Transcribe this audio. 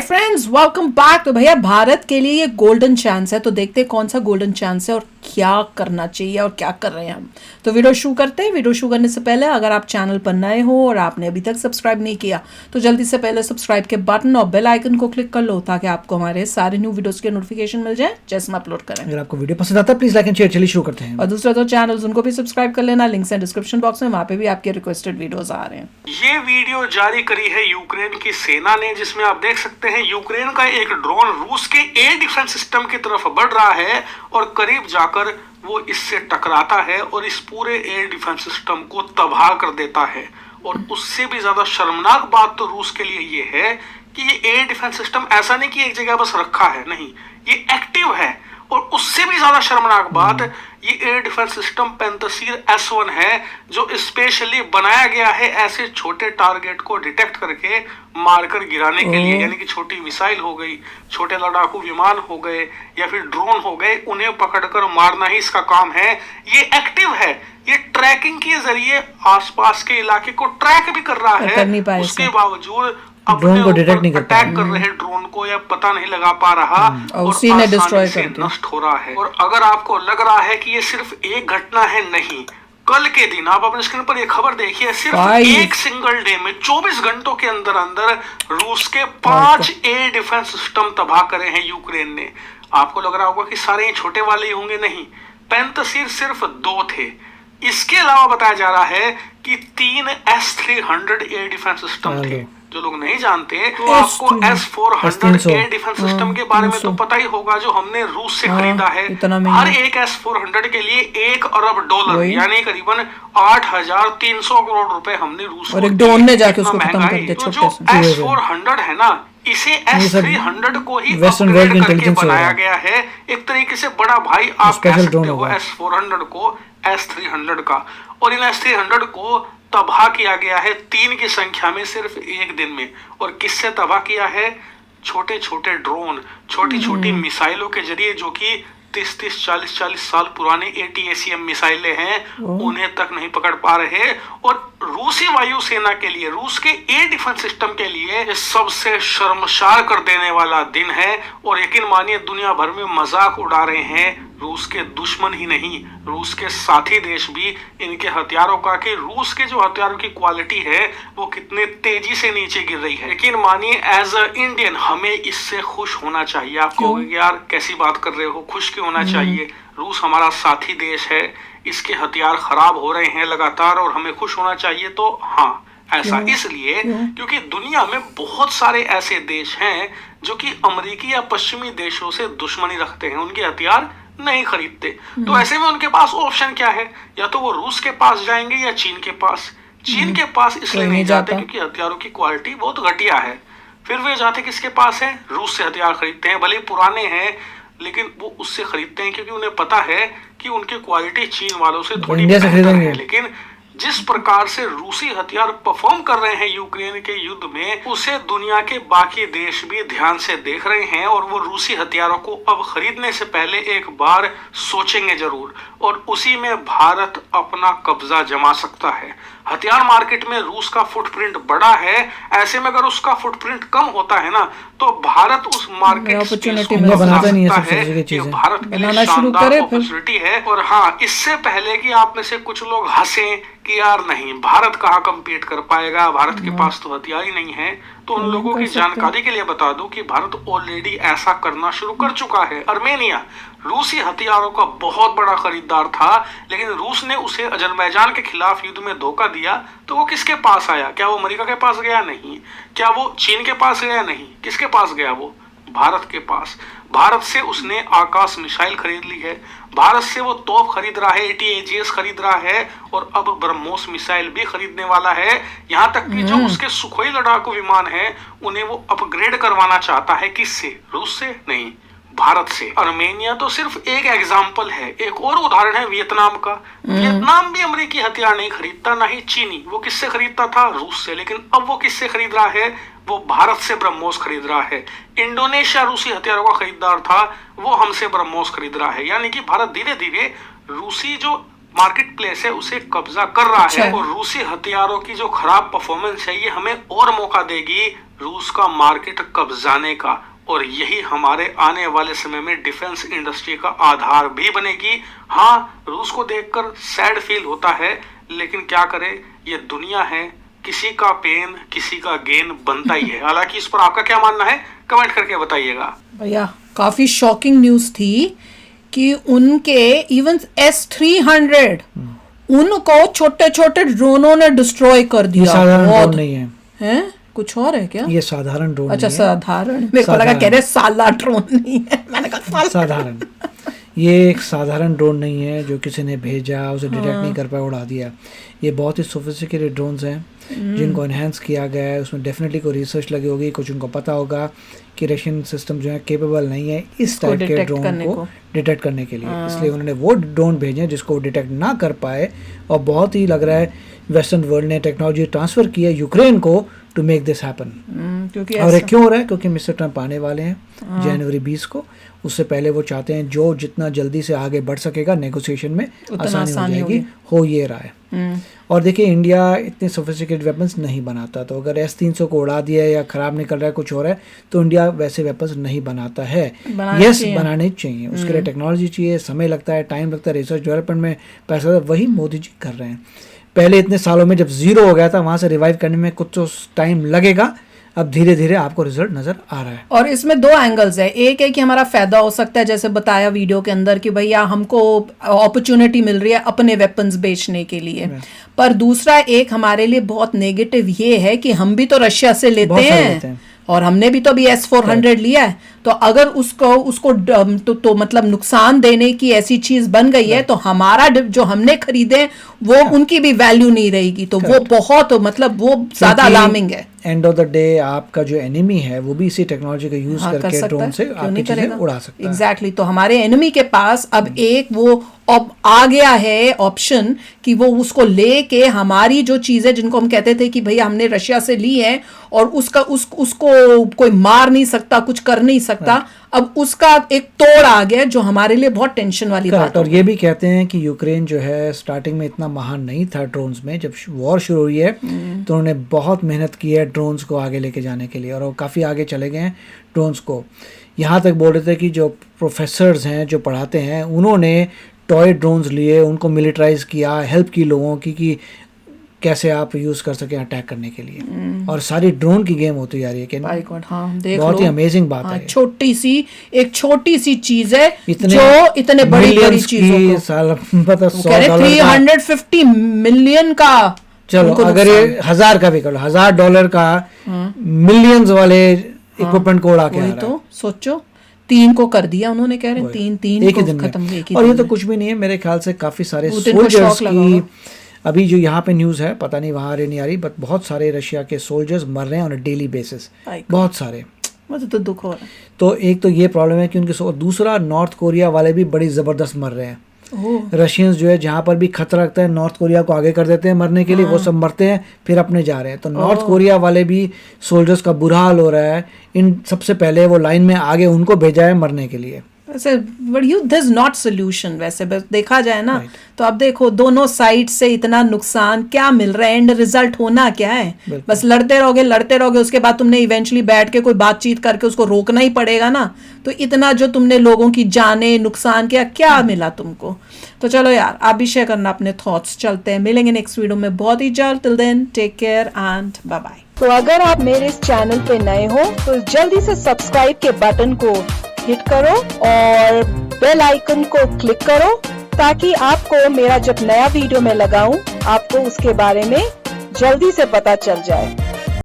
Friends, welcome back. तो भैया भारत के लिए ये गोल्डन चांस है, तो देखते हैं कौन सा गोल्डन चांस है और क्या करना चाहिए और क्या कर रहे हैं हम। तो वीडियो शुरू करते हैं। वीडियो शुरू करने से पहले अगर आप चैनल पर नए हो और आपने अभी तक सब्सक्राइब नहीं किया तो जल्दी से पहले सब्सक्राइब के बटन और बेल आइकन को क्लिक कर लो ताकि आपको हमारे सारे न्यू वीडियोस के नोटिफिकेशन मिल जाए जैसे हम अपलोड करें। अगर आपको वीडियो पसंद आता है प्लीज लाइक एंड शेयर। चलिए शुरू करते हैं। और दूसरा तो चैनल उनको भी सब्सक्राइब कर लेना, लिंक्स है डिस्क्रिप्शन बॉक्स में, वहाँ पे भी आपके रिक्वेस्टेड वीडियोस आ रहे हैं। ये वीडियो जारी करी है यूक्रेन की सेना ने, जिसमें आप देख सकते हैं यूक्रेन का एक ड्रोन रूस के एयर डिफेंस सिस्टम की तरफ बढ़ रहा है और करीब जाकर वो इससे टकराता है और इस पूरे एयर डिफेंस सिस्टम को तबाह कर देता है। और उससे भी ज्यादा शर्मनाक बात तो रूस के लिए ये है कि ये एयर डिफेंस सिस्टम ऐसा नहीं कि एक जगह बस रखा है, नहीं, ये एक्टिव है। और उससे भी ज्यादा शर्मनाक बात, ये एयर डिफेंस सिस्टम पेंतसीर S1 है जो स्पेशली बनाया गया है ऐसे छोटे टारगेट को डिटेक्ट करके मारकर गिराने के लिए, यानी कि छोटी मिसाइल हो गई, छोटे लड़ाकू विमान हो गए या फिर ड्रोन हो गए, उन्हें पकड़कर मारना ही इसका काम है। ये एक्टिव है, ये ट्रैकिंग के जरिए आसपास के इलाके को ट्रैक भी कर रहा है, उसके बावजूद ड्रोन को डिटेक्ट नहीं करता, अटैक कर रहे हैं ड्रोन को या पता नहीं लगा पा रहा और उसी ने डिस्ट्रॉय से नष्ट हो रहा है। और अगर आपको लग रहा है कि ये सिर्फ एक घटना है, नहीं, कल के दिन आप अपने स्क्रीन पर ये खबर देखिए, सिर्फ एक सिंगल डे में 24 घंटों के अंदर अंदर रूस के 5 एयर डिफेंस सिस्टम तबाह करे हैं यूक्रेन ने। आपको लग रहा होगा कि सारे ही छोटे वाले ही होंगे, नहीं, पेंतसीर सिर्फ 2 थे। इसके अलावा बताया जा रहा है कि 3 S-300 एयर डिफेंस सिस्टम थे। जो लोग नहीं जानते तो आपको S-400 एयर डिफेंस सिस्टम के बारे में तो पता ही होगा, जो हमने रूस से खरीदा है। हर एक S-400 के लिए $1 अरब यानी करीबन 8,300 करोड़ रुपए हमने रूस और एक ड्रोन ने जाके उसको खत्म कर दिया। तो जो S-400 है ना, इसे S-300 को ही अपग्रेड करके बनाया गया है। एक तरीके से बड़ा भाई आप कह सकते हो S-400 को S-300 का। और इन S-300 को तबाह किया गया है 3 की संख्या में सिर्फ एक दिन में। और किससे तबाह किया है? छोटे छोटे ड्रोन, छोटी छोटी मिसाइलों के जरिए, जो कि 30-30, 40-40 साल पुराने ATACMS मिसाइलें हैं, उन्हें तक नहीं पकड़ पा रहे। और रूसी वायुसेना के लिए, रूस के एयर डिफेंस सिस्टम के लिए ये सबसे शर्मसार कर देने वाला दिन है। और यकीन मानिए दुनिया भर में मजाक उड़ा रहे हैं रूस के दुश्मन ही नहीं, रूस के साथी देश भी इनके हथियारों का, कि रूस के जो हथियारों की क्वालिटी है वो कितने तेजी से नीचे गिर रही है। लेकिन मानिए एज अ इंडियन हमें इससे खुश होना चाहिए। आप कहोगे यार कैसी बात कर रहे हो, खुश क्यों होना चाहिए? रूस हमारा साथी देश है, इसके हथियार खराब हो रहे हैं लगातार और हमें खुश होना चाहिए। तो हाँ, ऐसा इसलिए क्योंकि दुनिया में बहुत सारे ऐसे देश हैं जो कि अमेरिकी या पश्चिमी देशों से दुश्मनी रखते हैं, उनके हथियार नहीं खरीदते। तो ऐसे में उनके पास ऑप्शन क्या है? या तो वो रूस के पास जाएंगे या चीन के पास। चीन के पास इसलिए नहीं जाते क्योंकि हथियारों की क्वालिटी बहुत घटिया है। फिर वे जाते किसके पास है? रूस से हथियार खरीदते हैं, भले पुराने हैं लेकिन वो उससे खरीदते हैं क्योंकि उन्हें पता है कि उनकी क्वालिटी चीन वालों से थोड़ी बेहतर है। लेकिन जिस प्रकार से रूसी हथियार परफॉर्म कर रहे हैं यूक्रेन के युद्ध में, उसे दुनिया के बाकी देश भी ध्यान से देख रहे हैं और वो रूसी हथियारों को अब खरीदने से पहले एक बार सोचेंगे जरूर। और उसी में भारत अपना कब्जा जमा सकता है। हथियार मार्केट में रूस का फुटप्रिंट बड़ा है, ऐसे में अगर उसका फुटप्रिंट कम होता है ना तो भारत उस मार्केट अपॉर्चुनिटी में बनाता नहीं है। ये भारत के लिए शानदार अपॉर्चुनिटी है। और हाँ, इससे पहले कि आप में से कुछ लोग हंसे कि यार नहीं, भारत कहाँ कम्पीट कर पाएगा, भारत के पास तो हथियार ही नहीं है, तो उन लोगों की जानकारी के लिए बता दूं कि भारत ऑलरेडी ऐसा करना शुरू कर चुका है। अर्मेनिया रूसी हथियारों का बहुत बड़ा खरीदार था, लेकिन रूस ने उसे अजरबैजान के खिलाफ युद्ध में धोखा दिया तो वो किसके पास आया? क्या वो अमेरिका के पास गया? नहीं। क्या वो चीन के पास गया? नहीं। किसके पास गया? वो भारत के पास। भारत से उसने आकाश मिसाइल खरीद ली है, भारत से वो तोप खरीद रहा है, ATACMS खरीद रहा है और अब ब्रह्मोस मिसाइल भी खरीदने वाला है। यहाँ तक कि जो उसके सुखोई लड़ाकू विमान है उन्हें वो अपग्रेड करवाना चाहता है। किससे? रूस से? नहीं, भारत से। अर्मेनिया तो सिर्फ एक एग्जाम्पल है। एक और उदाहरण है वियतनाम का। वियतनाम भी अमेरिकी हथियार नहीं खरीदता, ना ही चीनी। वो किससे खरीदता था? रूस से। लेकिन अब वो किससे खरीद रहा है? वो भारत से ब्रह्मोस खरीद रहा है। इंडोनेशिया रूसी हथियारों का खरीदार था, वो हमसे ब्रह्मोस खरीद रहा है। यानी कि भारत धीरे धीरे रूसी जो मार्केट प्लेस है उसे कब्जा कर रहा है, और रूसी हथियारों की जो खराब परफॉर्मेंस है ये हमें और मौका देगी रूस का मार्केट कब्जाने का, और यही हमारे आने वाले समय में डिफेंस इंडस्ट्री का आधार भी बनेगी। हाँ, रूस को देखकर सैड फील होता है, लेकिन क्या करे, ये दुनिया है, किसी का पेन किसी का गेन बनता ही है। हालांकि इस पर आपका क्या मानना है, कमेंट करके बताइएगा। भैया काफी शॉकिंग न्यूज थी कि उनके इवन S-300 उनको छोटे छोटे ड्रोनों ने डिस्ट्रॉय कर दिया। ये साधारण ड्रोन नहीं है, हैं? कुछ और है क्या? ये साधारण ड्रोन अच्छा, नहीं है। साधारण, मेरे को लगा कह रहे साला ड्रोन नहीं है, मैंने कहा साधारण। ये एक साधारण ड्रोन नहीं है जो किसी ने भेजा, उसे डिटेक्ट नहीं कर पाया, उड़ा दिया। ये बहुत ही सोफिस्टिकेटेड ड्रोन्स हैं जिनको एनहेंस किया गया है। उसमें डेफिनेटली कोई रिसर्च लगी होगी, कुछ उनको पता होगा कि रशियन सिस्टम जो है केपेबल नहीं है इस टाइप के ड्रोन को डिटेक्ट करने के लिए, इसलिए उन्होंने वो ड्रोन भेजे जिसको वो डिटेक्ट ना कर पाए। और बहुत ही लग रहा है वेस्टर्न वर्ल्ड ने टेक्नोलॉजी ट्रांसफर की है यूक्रेन को टू मेक दिस हैपन। और ये क्यों हो रहा है? क्योंकि मिस्टर ट्रम्प आने वाले हैं जनवरी 20 को। उससे पहले वो चाहते हैं जो जितना जल्दी से आगे बढ़ सकेगा नेगोशिएशन में आसानी हो जाएगी, हो ये रहा है। और देखिए, इंडिया इतने सोफिस्टिकेटेड वेपन्स नहीं बनाता, तो अगर S-300 को उड़ा दिया है या खराब निकल रहा है, कुछ हो रहा है, तो इंडिया वैसे वेपन्स नहीं बनाता है। यस, बनाने चाहिए, उसके लिए टेक्नोलॉजी चाहिए, समय लगता है, टाइम लगता है, रिसर्च डेवलपमेंट में पैसा, वही मोदी जी कर रहे हैं। पहले इतने सालों में जब जीरो हो गया था, वहां से रिवाइव करने में कुछ तो टाइम लगेगा, अब धीरे धीरे आपको रिजल्ट नजर आ रहा है। और इसमें दो एंगल्स है, एक है कि हमारा फायदा हो सकता है, जैसे बताया वीडियो के अंदर कि भैया हमको अपॉर्चुनिटी मिल रही है अपने वेपन्स बेचने के लिए, पर दूसरा एक हमारे लिए बहुत नेगेटिव ये है कि हम भी तो रशिया से लेते हैं और हमने भी तो अभी S-400 लिया है, तो अगर उसको तो मतलब नुकसान देने की ऐसी चीज बन गई है, तो हमारा जो हमने खरीदे वो उनकी भी वैल्यू नहीं रहेगी, तो वो बहुत मतलब वो ज्यादा अलार्मिंग है। एंड ऑफ द डे आपका जो एनिमी है वो भी इसी टेक्नोलॉजी का यूज करके ड्रोन से आपकी चीजें उड़ा सकता है। एग्जैक्टली, तो हमारे एनिमी के पास अब एक वो अब आ गया है ऑप्शन कि वो उसको लेके हमारी जो चीजें जिनको हम कहते थे कि भैया हमने रशिया से ली है और उसको कोई मार नहीं सकता, कुछ कर नहीं सकता, अब उसका एक तोड़ आ गया जो हमारे लिए बहुत टेंशन वाली बात है। और ये भी कहते हैं कि यूक्रेन जो है स्टार्टिंग में इतना महान नहीं था ड्रोन्स में, जब वॉर शुरू हुई है तो उन्होंने बहुत मेहनत की है ड्रोन्स को आगे लेके जाने के लिए, और वो काफ़ी आगे चले गए हैं ड्रोन्स को। यहाँ तक बोल रहे थे कि जो प्रोफेसर्स हैं जो पढ़ाते हैं उन्होंने टॉय ड्रोन्स लिए, उनको मिलिटराइज किया, हेल्प की लोगों की कि कैसे आप यूज कर सकें अटैक करने के लिए, और सारी ड्रोन की गेम होती जा रही है। हाँ, देख बहुत ही अमेजिंग बात है। एक छोटी सी चीज है जो इतने बड़ी चीजों को 350 मिलियन का, चलो अगर ये 1000 का भी कर लो, $1000 का मिलियंस वाले इक्विपमेंट को उड़ा के आ रहा है। तो सोचो 3 को कर दिया उन्होंने, कह रहे हैं 3 एक ही दिन में। और ये तो कुछ भी नहीं है, मेरे ख्याल से काफी सारे सोल्जर्स की अभी जो यहाँ पे न्यूज़ है, पता नहीं वहाँ आ रही नहीं आ रही, बट बहुत सारे रशिया के सोल्जर्स मर रहे हैं ऑन अ डेली बेसिस, बहुत सारे। मुझे तो दुख हो रहा है। तो एक तो ये प्रॉब्लम है कि उनके, दूसरा नॉर्थ कोरिया वाले भी बड़ी ज़बरदस्त मर रहे हैं। रशियंस जो है जहाँ पर भी खतरा लगता है नॉर्थ कोरिया को आगे कर देते हैं मरने के लिए, वो सब मरते हैं फिर अपने जा रहे हैं। तो नॉर्थ कोरिया वाले भी सोल्जर्स का बुरा हाल हो रहा है। इन सबसे पहले वो लाइन में आगे उनको भेजा है मरने के लिए। वैसे बट युद्ध इज नॉट सोल्यूशन, वैसे बस देखा जाए ना तो अब देखो दोनों साइड से इतना नुकसान, क्या मिल रहा है, एंड रिजल्ट होना क्या है? बस लड़ते रहोगे, उसके बाद तुमने इवेंचुअली बैठ के कोई बातचीत करके उसको रोकना ही पड़ेगा ना। तो इतना जो तुमने लोगों की जाने नुकसान किया, क्या मिला तुमको? तो चलो यार, आप भी शेयर करना अपने थॉट्स। चलते हैं, मिलेंगे नेक्स्ट वीडियो में बहुत ही जल्द। Till then take care and bye bye. तो अगर आप मेरे इस चैनल पे नए हो तो जल्दी से सब्सक्राइब के बटन को हिट करो और बेल आइकन को क्लिक करो, ताकि आपको मेरा जब नया वीडियो मैं लगाऊं आपको उसके बारे में जल्दी से पता चल जाए।